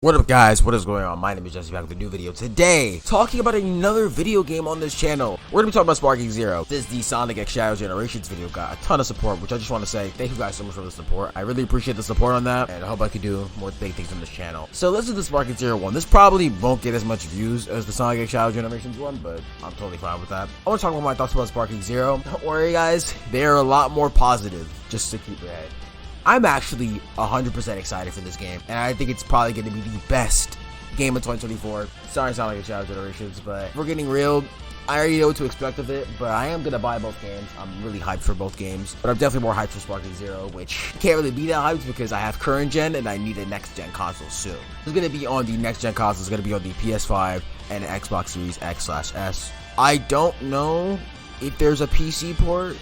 What up guys, what is going on? My name is Jesse, back with a new video today, talking about another video game on this channel. We're gonna be talking about sparkingzero. This is the Sonic X Shadow Generations video, got a ton of support, which I just want to say thank you guys so much for the support. I really appreciate the support on that, and I hope I can do more big things on this channel. So let's do the sparkingzero one. This probably won't get as much views as the Sonic X Shadow Generations one, but I'm totally fine with that. I want to talk about my thoughts about sparkingzero. Don't worry guys, they are a lot more positive, just to keep your head. I'm actually 100% excited for this game, and I think it's probably going to be the best game of 2024. Sorry, Sonic X Shadow Generations, but if we're getting real, I already know what to expect of it, but I am going to buy both games. I'm really hyped for both games, but I'm definitely more hyped for sparkingzero, which can't really be that hyped because I have current gen and I need a next gen console soon. It's going to be on the next gen console. It's going to be on the PS5 and Xbox Series X/S. I don't know if there's a PC port.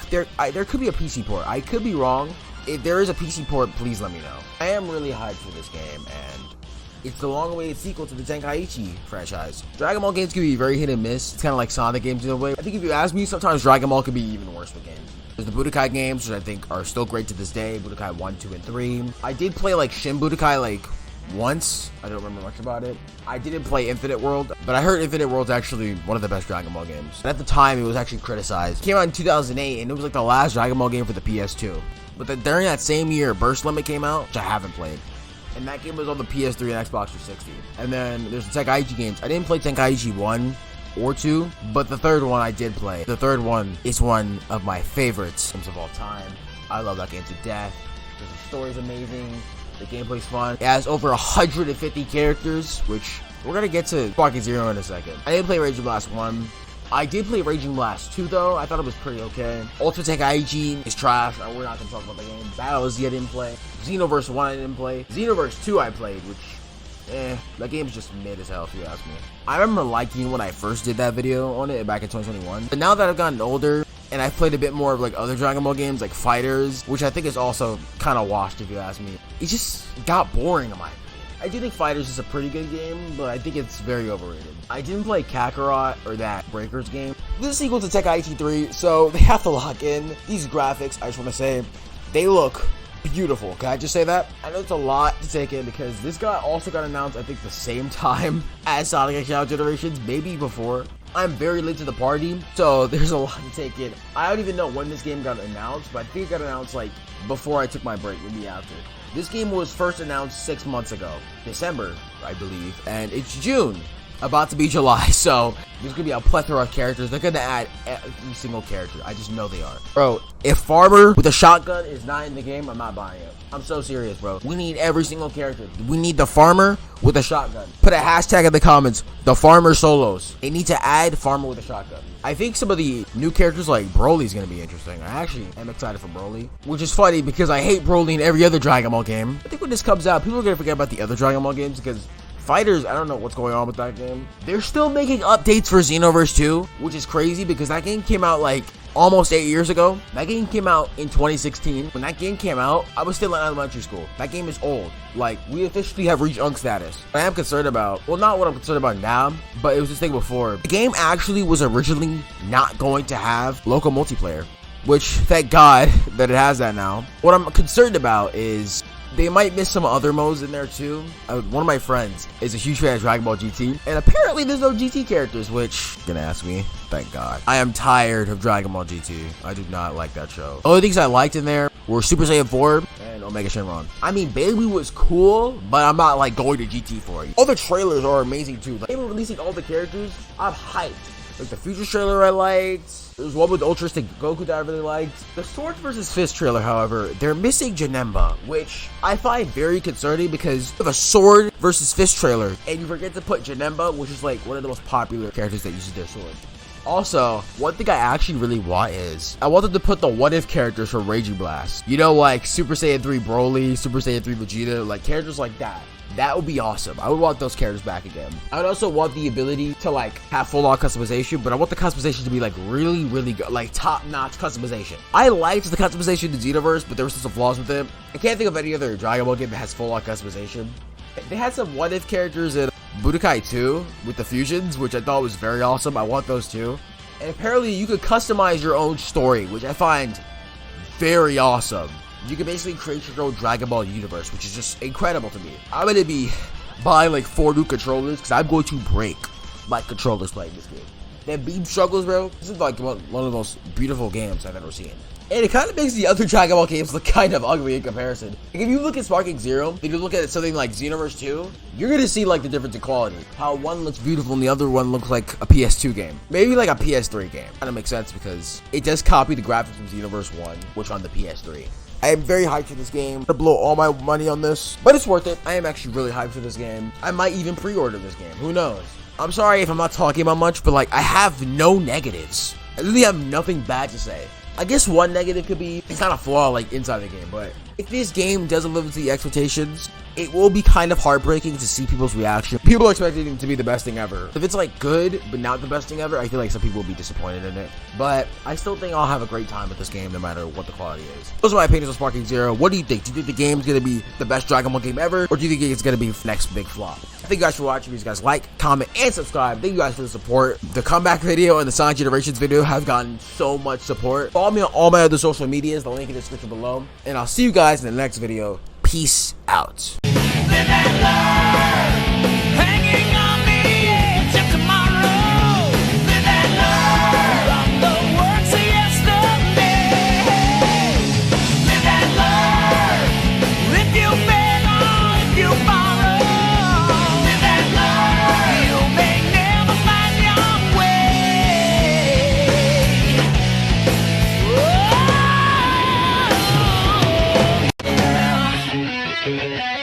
There could be a PC port. I could be wrong. If there is a PC port, please let me know. I am really hyped for this game, and it's the long-awaited sequel to the Tenkaichi franchise. Dragon Ball games can be very hit and miss. It's kind of like Sonic games in a way. I think if you ask me, sometimes Dragon Ball can be even worse with games. There's the Budokai games, which I think are still great to this day. Budokai 1, 2, and 3. I did play like Shin Budokai like once. I don't remember much about it. I didn't play Infinite World, but I heard Infinite World's actually one of the best Dragon Ball games. And at the time, it was actually criticized. It came out in 2008, and it was like the last Dragon Ball game for the PS2. But then during that same year, Burst Limit came out, which I haven't played. And that game was on the PS3 and Xbox 360. And then there's the Tenkaichi games. I didn't play Tenkaichi 1 or 2, but the third one I did play. The third one is one of my favorites games of all time. I love that game to death. The story's amazing. The gameplay's fun. It has over 150 characters, which we're going to get to sparkingzero in a second. I didn't play Raging Blast 1. I did play Raging Blast 2 though. I thought it was pretty okay. Ultimate Tenkaichi is trash. We're not gonna talk about the game. Battle Z I didn't play. Xenoverse 1 I didn't play. Xenoverse 2 I played, which that game's just mid as hell if you ask me. I remember liking when I first did that video on it back in 2021. But now that I've gotten older and I've played a bit more of like other Dragon Ball games like Fighters, which I think is also kind of washed if you ask me, it just got boring in my opinion. I do think Fighters is a pretty good game, but I think it's very overrated. I didn't play Kakarot or that Breakers game. This is a sequel to Tenkaichi 3, so they have to lock in. These graphics, I just want to say, they look beautiful. Can I just say that? I know it's a lot to take in because this guy also got announced, I think, the same time as Sonic X Shadow Generations, maybe before. I'm very late to the party, so there's a lot to take in. I don't even know when this game got announced, but I think it got announced like before I took my break, maybe after. This game was first announced 6 months ago, December, I believe, and it's June, about to be July, so there's gonna be a plethora of characters. They're gonna add every single character. I just know they are. Bro, if Farmer with a shotgun is not in the game, I'm not buying it. I'm so serious, bro. We need every single character. We need the Farmer with a shotgun. Put a hashtag in the comments, the Farmer solos. They need to add Farmer with a shotgun. I think some of the new characters like Broly's gonna be interesting. I actually am excited for Broly, which is funny because I hate Broly in every other Dragon Ball game. I think when this comes out, people are gonna forget about the other Dragon Ball games because Fighters, I don't know what's going on with that game. They're still making updates for Xenoverse 2, which is crazy because that game came out like almost 8 years ago. That game came out in 2016. When that game came out, I was still in elementary school. That game is old. Like, we officially have reached UNC status. What I am concerned about, well, not what I'm concerned about now, but it was this thing before. The game actually was originally not going to have local multiplayer, which thank God that it has that now. What I'm concerned about is they might miss some other modes in there too. One of my friends is a huge fan of Dragon Ball GT, and apparently there's no GT characters, which, you're gonna ask me, thank God. I am tired of Dragon Ball GT. I do not like that show. The only things I liked in there were Super Saiyan 4 and Omega Shenron. I mean, Baby was cool, but I'm not like going to GT for it. All the trailers are amazing too. Like, they were releasing all the characters. I'm hyped. Like the Future trailer I liked. There's one with Ultristic Goku that I really liked. The Swords vs. Fist trailer, however, they're missing Janemba, which I find very concerning because you have a Sword vs. Fist trailer and you forget to put Janemba, which is like one of the most popular characters that uses their sword. Also, one thing I actually really want is, I wanted to put the what-if characters for Raging Blast. You know, like Super Saiyan 3 Broly, Super Saiyan 3 Vegeta, like characters like that. That would be awesome. I would want those characters back again. I would also want the ability to like have full-on customization, but I want the customization to be like really, really good, like top-notch customization. I liked the customization in Xenoverse, but there were still some flaws with it. I can't think of any other Dragon Ball game that has full-on customization. They had some what-if characters in Budokai 2 with the fusions, which I thought was very awesome. I want those too. And apparently you could customize your own story, which I find very awesome. You can basically create your own Dragon Ball universe, which is just incredible to me. I'm gonna be buying like 4 new controllers because I'm going to break my controllers playing this game. That beam struggles, bro. This is like one of the most beautiful games I've ever seen. And it kind of makes the other Dragon Ball games look kind of ugly in comparison. Like, if you look at sparkingzero, if you look at something like Xenoverse 2, you're gonna see like the difference in quality. How one looks beautiful and the other one looks like a PS2 game. Maybe like a PS3 game. Kind of makes sense because it does copy the graphics from Xenoverse 1, which on the PS3. I am very hyped for this game. I'm gonna blow all my money on this, but it's worth it. I am actually really hyped for this game. I might even pre-order this game. Who knows? I'm sorry if I'm not talking about much, but like, I have no negatives. I really have nothing bad to say. I guess one negative could be, it's not a flaw like inside the game, but if this game doesn't live up to the expectations, it will be kind of heartbreaking to see people's reaction. People are expecting it to be the best thing ever. If it's like good, but not the best thing ever, I feel like some people will be disappointed in it. But I still think I'll have a great time with this game no matter what the quality is. Those are my opinions on sparkingzero. What do you think? Do you think the game's gonna be the best Dragon Ball game ever? Or do you think it's gonna be the next big flop? Thank you guys for watching. Please guys like, comment, and subscribe. Thank you guys for the support. The comeback video and the Sonic Generations video have gotten so much support. Follow me on all my other social medias, the link in the description below. And I'll see you guys in the next video. Peace out. Yeah.